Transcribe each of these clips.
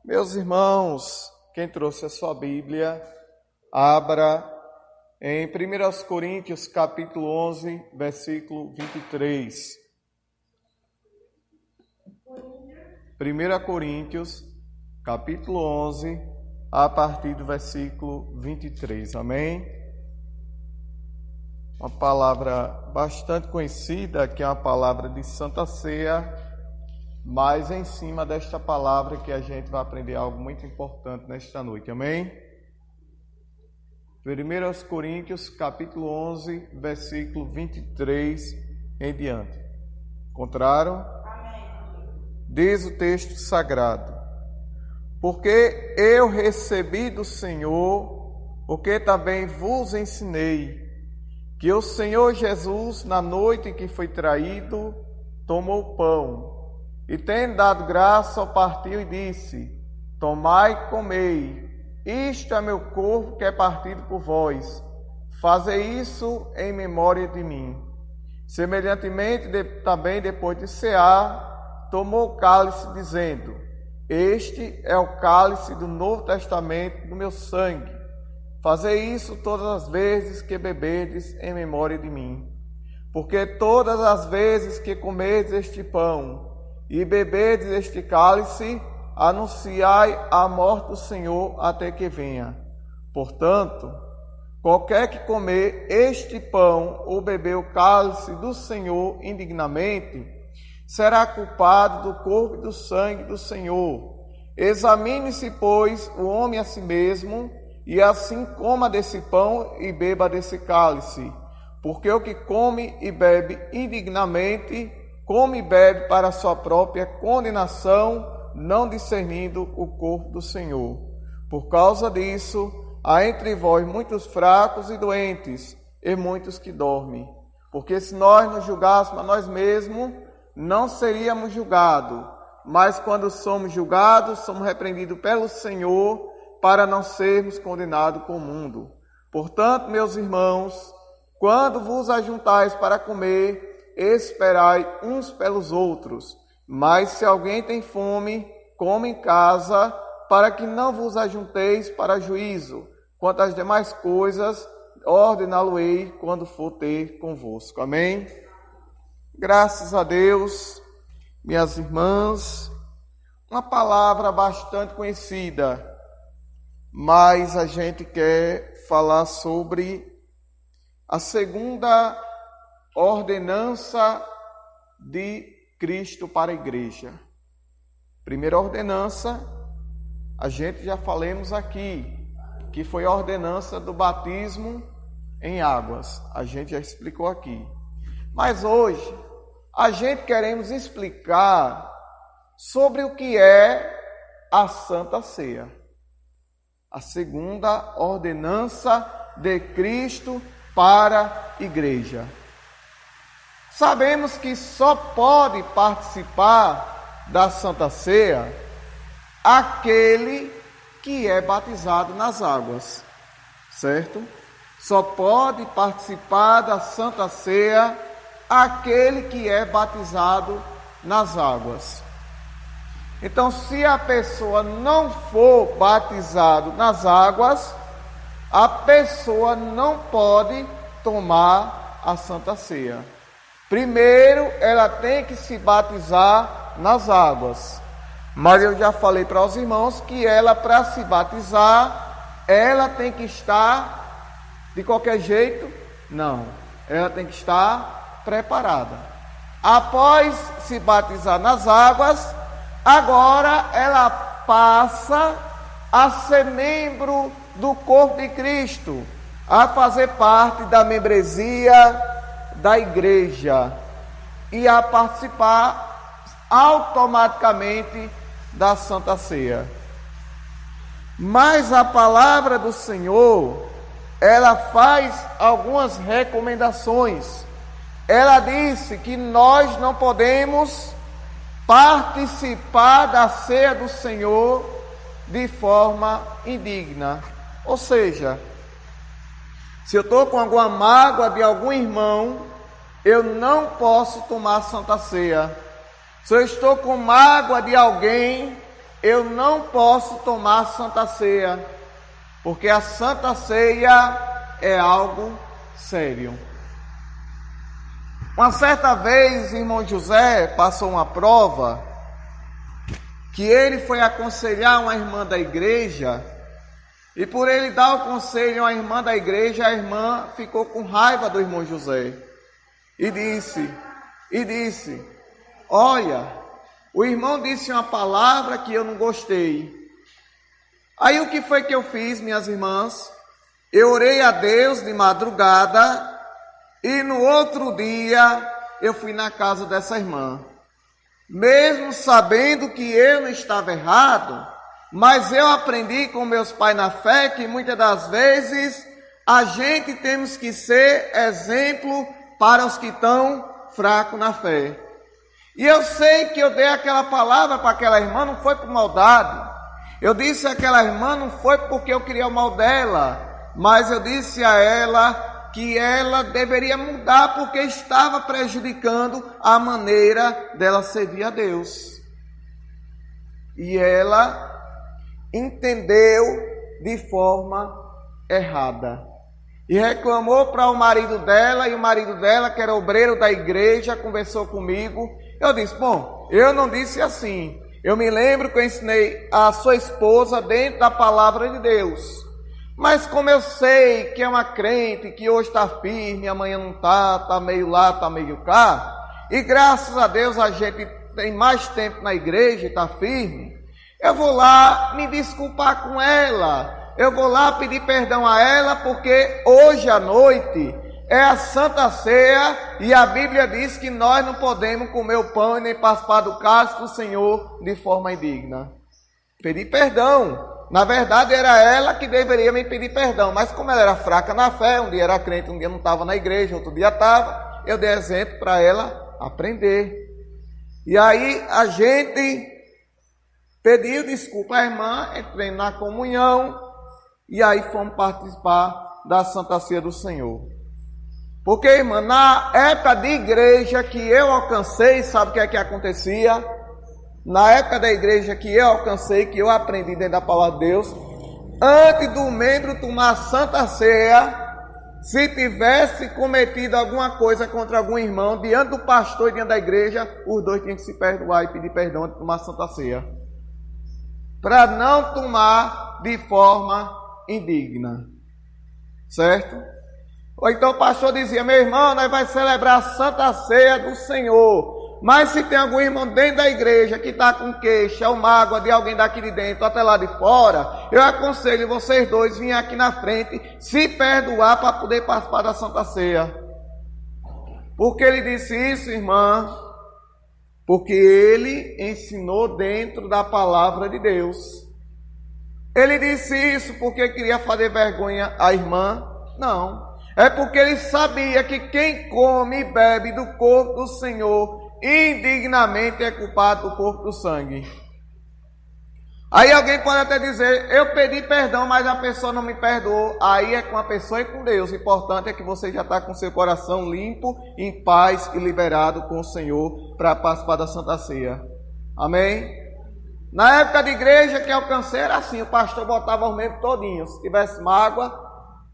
Meus irmãos, quem trouxe a sua Bíblia, abra em 1 Coríntios, capítulo 11, versículo 23. 1 Coríntios, capítulo 11, a partir do versículo 23. Amém? Uma palavra bastante conhecida, que é uma palavra de Santa Ceia, mas em cima desta palavra que a gente vai aprender algo muito importante nesta noite. Amém? 1 Coríntios, capítulo 11, versículo 23 em diante. Encontraram? Amém. Diz o texto sagrado: porque eu recebi do Senhor o que também vos ensinei, que o Senhor Jesus, na noite em que foi traído, tomou o pão, e tendo dado graça, partiu e disse: tomai e comei, isto é meu corpo que é partido por vós, fazei isso em memória de mim. Semelhantemente, também depois de cear, tomou o cálice, dizendo: este é o cálice do Novo Testamento do meu sangue. Fazei isso todas as vezes que beberdes em memória de mim. Porque todas as vezes que comerdes este pão e beberdes este cálice, anunciai a morte do Senhor até que venha. Portanto, qualquer que comer este pão ou beber o cálice do Senhor indignamente, será culpado do corpo e do sangue do Senhor. Examine-se, pois, o homem a si mesmo, e assim coma desse pão e beba desse cálice. Porque o que come e bebe indignamente, come e bebe para a sua própria condenação, não discernindo o corpo do Senhor. Por causa disso, há entre vós muitos fracos e doentes, e muitos que dormem. Porque se nós nos julgássemos a nós mesmos, não seríamos julgados. Mas quando somos julgados, somos repreendidos pelo Senhor, para não sermos condenados com o mundo. Portanto, meus irmãos, quando vos ajuntais para comer, esperai uns pelos outros. Mas se alguém tem fome, come em casa, para que não vos ajunteis para juízo. Quanto às demais coisas, ordená-lo-ei quando for ter convosco. Amém? Graças a Deus, minhas irmãs, uma palavra bastante conhecida, mas a gente quer falar sobre a segunda ordenança de Cristo para a igreja. Primeira ordenança, a gente já falamos aqui, que foi a ordenança do batismo em águas. A gente já explicou aqui. Mas hoje, a gente queremos explicar sobre o que é a Santa Ceia. A segunda ordenança de Cristo para a igreja. Sabemos que só pode participar da Santa Ceia aquele que é batizado nas águas, certo? Só pode participar da Santa Ceia aquele que é batizado nas águas. Então, se a pessoa não for batizado nas águas, a pessoa não pode tomar a Santa Ceia. Primeiro, ela tem que se batizar nas águas. Mas eu já falei para os irmãos que ela, para se batizar, ela tem que estar de qualquer jeito? Não. Ela tem que estar preparada. Após se batizar nas águas, agora ela passa a ser membro do corpo de Cristo, a fazer parte da membresia da igreja e a participar automaticamente da Santa Ceia. Mas a palavra do Senhor, ela faz algumas recomendações. Ela disse que nós não podemos participar da ceia do Senhor de forma indigna. Ou seja, se eu estou com alguma mágoa de algum irmão, eu não posso tomar Santa Ceia. Se eu estou com mágoa de alguém, eu não posso tomar a Santa Ceia, porque a Santa Ceia é algo sério. Uma certa vez, o irmão José passou uma prova, que ele foi aconselhar uma irmã da igreja, e por ele dar o conselho a uma irmã da igreja, a irmã ficou com raiva do irmão José, e disse, olha, o irmão disse uma palavra que eu não gostei. Aí o que foi que eu fiz, minhas irmãs? Eu orei a Deus de madrugada, e no outro dia eu fui na casa dessa irmã. Mesmo sabendo que eu não estava errado, mas eu aprendi com meus pais na fé que muitas das vezes a gente temos que ser exemplo para os que estão fracos na fé. E eu sei que eu dei aquela palavra para aquela irmã, não foi por maldade. Eu disse àquela irmã, não foi porque eu queria o mal dela, mas eu disse a ela que ela deveria mudar porque estava prejudicando a maneira dela servir a Deus. E ela entendeu de forma errada. E reclamou para o marido dela, e o marido dela, que era obreiro da igreja, conversou comigo. Eu disse, bom, eu não disse assim. Eu me lembro que eu ensinei a sua esposa dentro da palavra de Deus. Mas como eu sei que é uma crente, que hoje está firme, amanhã não está meio lá, está meio cá, e graças a Deus a gente tem mais tempo na igreja e está firme, eu vou lá me desculpar com ela, eu vou lá pedir perdão a ela, porque hoje à noite é a Santa Ceia, e a Bíblia diz que nós não podemos comer o pão e nem participar do cálice do Senhor de forma indigna. Pedir perdão. Na verdade era ela que deveria me pedir perdão, mas como ela era fraca na fé, um dia era crente, um dia não estava na igreja, outro dia estava, eu dei exemplo para ela aprender. E aí a gente pediu desculpa à irmã, entrei na comunhão, e aí fomos participar da Santa Ceia do Senhor. Porque, irmã, na época de igreja que eu alcancei, sabe o que é que acontecia? Na época da igreja que eu alcancei, que eu aprendi dentro da palavra de Deus, antes do membro tomar a Santa Ceia, se tivesse cometido alguma coisa contra algum irmão, diante do pastor e diante da igreja, os dois tinham que se perdoar e pedir perdão antes de tomar a Santa Ceia. Para não tomar de forma indigna. Certo? Ou então o pastor dizia, meu irmão, nós vamos celebrar a Santa Ceia do Senhor. Mas se tem algum irmão dentro da igreja que está com queixa ou mágoa de alguém daqui de dentro até lá de fora, eu aconselho vocês dois virem aqui na frente se perdoar para poder participar da Santa Ceia. Por que ele disse isso, irmã? Porque ele ensinou dentro da palavra de Deus. Ele disse isso porque queria fazer vergonha à irmã? Não. É porque ele sabia que quem come e bebe do corpo do Senhor indignamente é culpado do corpo do sangue. Aí alguém pode até dizer, eu pedi perdão, mas a pessoa não me perdoou. Aí é com a pessoa e com Deus. O importante é que você já está com seu coração limpo, em paz e liberado com o Senhor para participar da Santa Ceia. Amém? Na época de igreja que alcancei era assim, o pastor botava os membros todinhos. Se tivesse mágoa,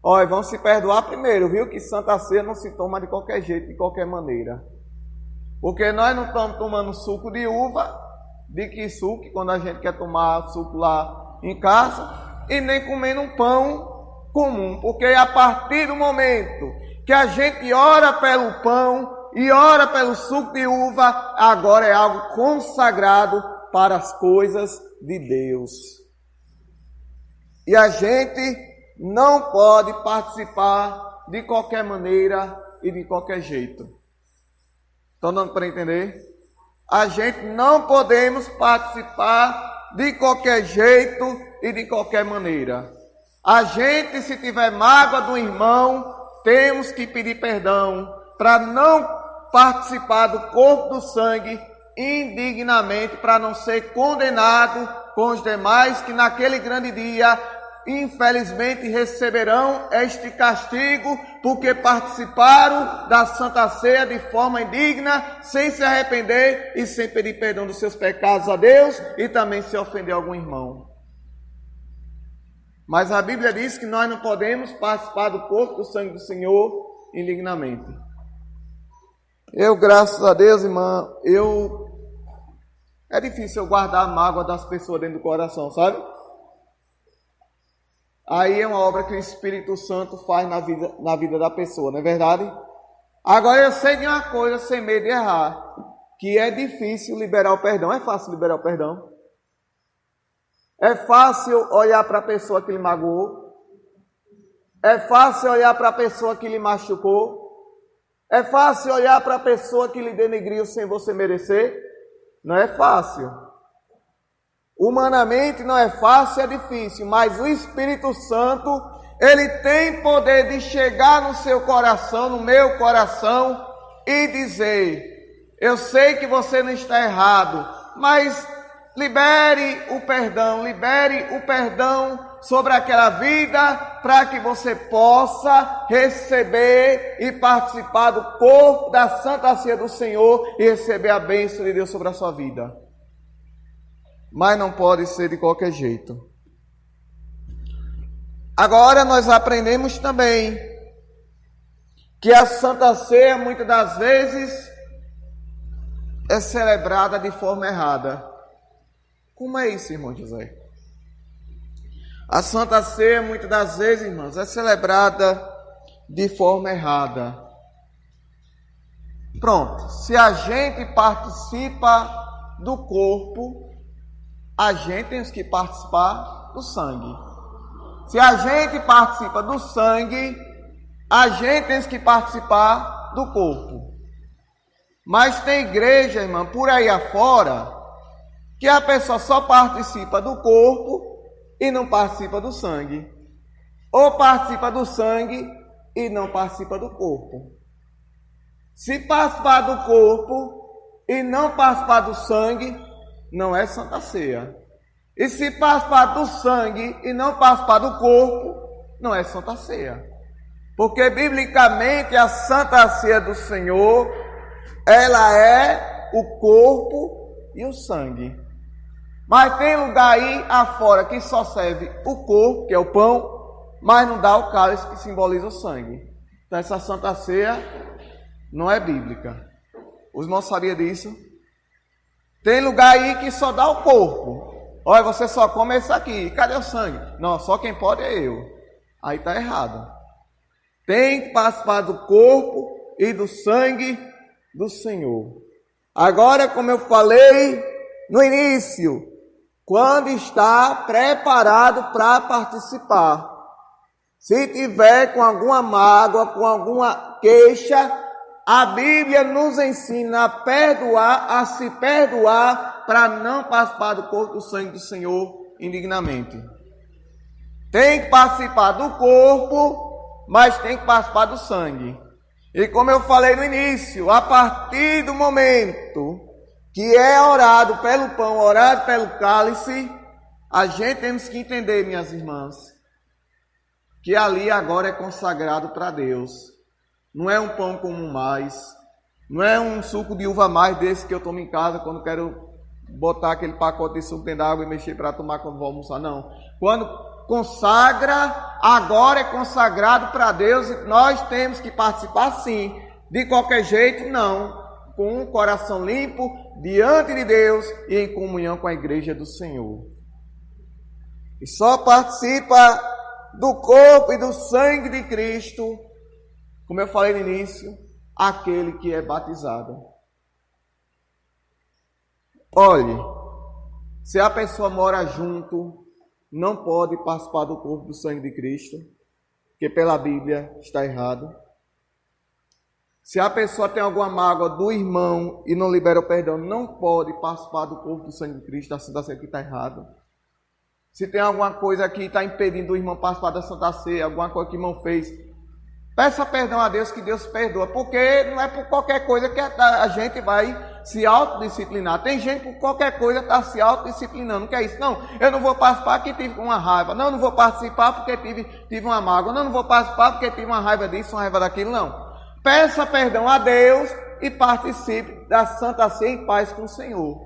olha, vão se perdoar primeiro, viu? Que Santa Ceia não se toma de qualquer jeito, de qualquer maneira. Porque nós não estamos tomando suco de uva, de quissuque, quando a gente quer tomar suco lá em casa, e nem comendo um pão comum. Porque a partir do momento que a gente ora pelo pão e ora pelo suco de uva, agora é algo consagrado para as coisas de Deus. E a gente não pode participar de qualquer maneira e de qualquer jeito. Estão dando para entender? A gente não podemos participar de qualquer jeito e de qualquer maneira. A gente, se tiver mágoa do irmão, temos que pedir perdão para não participar do corpo do sangue indignamente, para não ser condenado com os demais que naquele grande dia infelizmente receberão este castigo porque participaram da Santa Ceia de forma indigna, sem se arrepender e sem pedir perdão dos seus pecados a Deus e também se ofender algum irmão. Mas a Bíblia diz que nós não podemos participar do corpo do sangue do Senhor indignamente. Graças a Deus, irmã, é difícil eu guardar a mágoa das pessoas dentro do coração, sabe? Aí é uma obra que o Espírito Santo faz na vida da pessoa, não é verdade? Agora eu sei de uma coisa, sem medo de errar, que é difícil liberar o perdão. É fácil liberar o perdão? É fácil olhar para a pessoa que lhe magoou? É fácil olhar para a pessoa que lhe machucou? É fácil olhar para a pessoa que lhe denegriu sem você merecer? Não é fácil. Humanamente não é fácil, é difícil, mas o Espírito Santo, ele tem poder de chegar no seu coração, no meu coração, e dizer: eu sei que você não está errado, mas libere o perdão sobre aquela vida, para que você possa receber e participar do corpo da Santa Ceia do Senhor e receber a bênção de Deus sobre a sua vida. Mas não pode ser de qualquer jeito. Agora nós aprendemos também que a Santa Ceia muitas das vezes é celebrada de forma errada. Como é isso, irmão José? A Santa Ceia muitas das vezes, irmãos, é celebrada de forma errada. Pronto, se a gente participa do corpo, a gente tem que participar do sangue. Se a gente participa do sangue, a gente tem que participar do corpo. Mas tem igreja, irmã, por aí afora, que a pessoa só participa do corpo e não participa do sangue. Ou participa do sangue e não participa do corpo. Se participar do corpo e não participar do sangue, não é Santa Ceia. E se participar do sangue e não participar do corpo, não é Santa Ceia. Porque biblicamente a Santa Ceia do Senhor, ela é o corpo e o sangue. Mas tem lugar aí afora que só serve o corpo, que é o pão, mas não dá o cálice que simboliza o sangue. Então essa Santa Ceia não é bíblica. Os irmãos sabiam disso? Tem lugar aí que só dá o corpo. Olha, você só come isso aqui. Cadê o sangue? Não, só quem pode é eu. Aí está errado. Tem que participar do corpo e do sangue do Senhor. Agora, como eu falei no início, quando está preparado para participar, se tiver com alguma mágoa, com alguma queixa, a Bíblia nos ensina a perdoar, a se perdoar, para não participar do corpo do sangue do Senhor indignamente. Tem que participar do corpo, mas tem que participar do sangue. E como eu falei no início, a partir do momento que é orado pelo pão, orado pelo cálice, a gente temos que entender, minhas irmãs, que ali agora é consagrado para Deus. Não é um pão comum mais, não é um suco de uva mais desse que eu tomo em casa quando quero botar aquele pacote de suco dentro da água e mexer para tomar quando vou almoçar, não. Quando consagra, agora é consagrado para Deus, e nós temos que participar sim, de qualquer jeito não, com um coração limpo, diante de Deus e em comunhão com a igreja do Senhor. E só participa do corpo e do sangue de Cristo, como eu falei no início, aquele que é batizado. Olhe, se a pessoa mora junto, não pode participar do corpo e do sangue de Cristo, porque pela Bíblia está errado. Se a pessoa tem alguma mágoa do irmão e não libera o perdão, não pode participar do corpo e do sangue de Cristo, da Santa Ceia, que está errado. Se tem alguma coisa que está impedindo o irmão participar da Santa Ceia, alguma coisa que o irmão fez, peça perdão a Deus, que Deus perdoa, porque não é por qualquer coisa que a gente vai se autodisciplinar. Tem gente por qualquer coisa está se autodisciplinando. O que é isso? Não, eu não vou participar porque tive uma raiva. Não, eu não vou participar porque tive uma mágoa. Não, eu não vou participar porque tive uma raiva disso, uma raiva daquilo. Não. Peça perdão a Deus e participe da Santa Ceia em paz com o Senhor.